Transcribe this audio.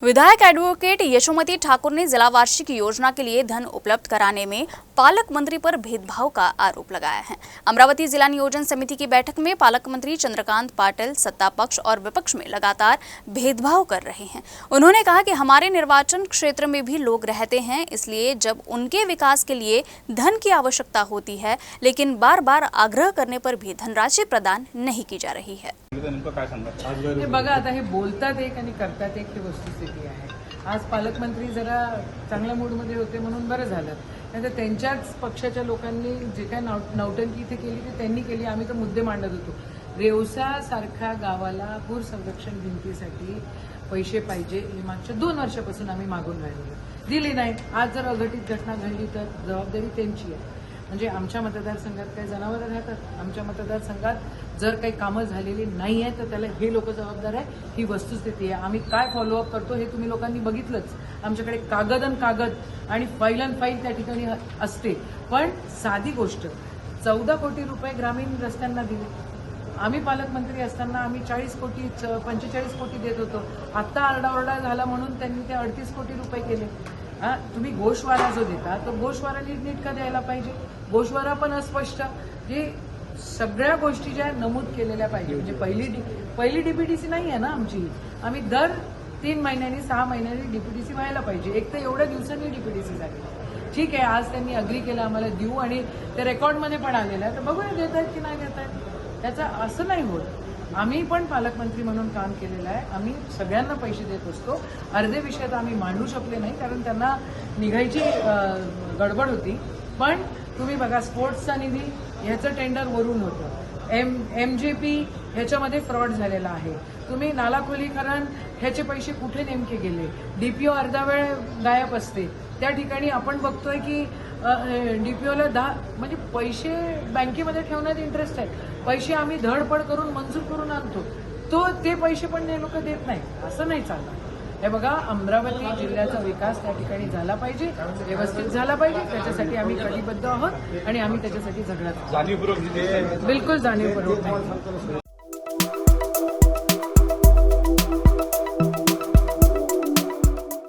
विधायक एडवोकेट यशोमती ठाकुर ने जिला वार्षिक योजना के लिए धन उपलब्ध कराने में पालक मंत्री पर भेदभाव का आरोप लगाया है। अमरावती जिला नियोजन समिति की बैठक में पालक मंत्री चंद्रकांत पाटिल सत्ता पक्ष और विपक्ष में लगातार भेदभाव कर रहे हैं। उन्होंने कहा कि हमारे निर्वाचन क्षेत्र में भी लोग रहते हैं, इसलिए जब उनके विकास के लिए धन की आवश्यकता होती है, लेकिन बार बार आग्रह करने पर भी धनराशि प्रदान नहीं की जा रही है। हे बघा, आता हे बोलतात एक आणि करतात एक ही वस्तुस्थिती आहे। आज पालकमंत्री जरा चांगल्या मूडमध्ये होते म्हणून बरं झालं, नाहीतर त्यांच्याच पक्षाच्या लोकांनी जे काय नौटंकी इथे केली ते त्यांनी केली। आम्ही तर मुद्दे मांडत होतो। रेवसा सारख्या गावाला पूर संरक्षण भिंतीसाठी पैसे पाहिजे हे मागच्या 2 वर्षापासून आम्ही मागून राहिलो, दिली नाही। आज जर अघटित घटना घडली तर जबाबदारी त्यांची आहे। म्हणजे आमच्या मतदारसंघात काही जनावरं राहतात, आमच्या मतदारसंघात जर काही कामं झालेली नाही आहे तर त्याला हे लोक जबाबदार आहे, ही वस्तुस्थिती आहे। आम्ही काय फॉलोअप करतो हे तुम्ही लोकांनी बघितलंच। आमच्याकडे कागद आणि फाईल त्या ठिकाणी असते। पण साधी गोष्ट, 14 कोटी रुपये ग्रामीण रस्त्यांना दिले। आम्ही पालकमंत्री असताना आम्ही 40 कोटी 45 कोटी देत होतो। आता आरडाओरडा झाला म्हणून त्यांनी ते 38 कोटी रुपये केले। तुम्ही गोशवारा जो देता तो गोशवारा नीट का द्यायला पाहिजे? गोशवारा पण अस्पष्ट, जे सगळ्या गोष्टी ज्या नमूद केलेल्या पाहिजे। म्हणजे पहिली डीपीटीसी नाही आहे ना आमची। आम्ही दर 3 महिन्यांनी 6 महिन्यांनी डीपीटीसी व्हायला पाहिजे। एक तर एवढ्या दिवसांनी डीपीटीसी झाली। ठीक आहे, आज त्यांनी अग्री केलं आम्हाला देऊ आणि ते रेकॉर्डमध्ये पण आलेलं आहे, तर बघूया देत आहेत की नाही देत आहेत। त्याचं असं नाही होत। आम्ही पण पालकमंत्री म्हणून काम केलेलं आहे। आम्ही सगळ्यांना पैसे देत असतो। अर्धे विषय तर आम्ही मांडू शकले नाही कारण त्यांना निघायची गडबड होती। पण तुम्ही बघा, स्पोर्ट्सचा निधी ह्याचं टेंडर वरून होतं। MJP ह्याच्यामध्ये फ्रॉड झालेला आहे। तुम्ही नाला खोलीकरण ह्याचे पैसे कुठे नेमके गेले? DPO अर्धा वेळ गायब असते। त्या ठिकाणी आपण बघतोय की DPOला म्हणजे पैसे बँकेमध्ये ठेवण्यात इंटरेस्ट आहे। पैसे आम्ही धडपड करून मंजूर करून आणतो, ते पैसे पण हे लोक देत नाही। असं नाही चालणार। हे बघा, अमरावती जिल्ह्याचा विकास त्या ठिकाणी झाला पाहिजे, व्यवस्थित झाला पाहिजे। त्याच्यासाठी आम्ही कटिबद्ध आहोत आणि आम्ही त्याच्यासाठी झगडत आहोत। बिलकुल जाणीवपूर्वक नाही।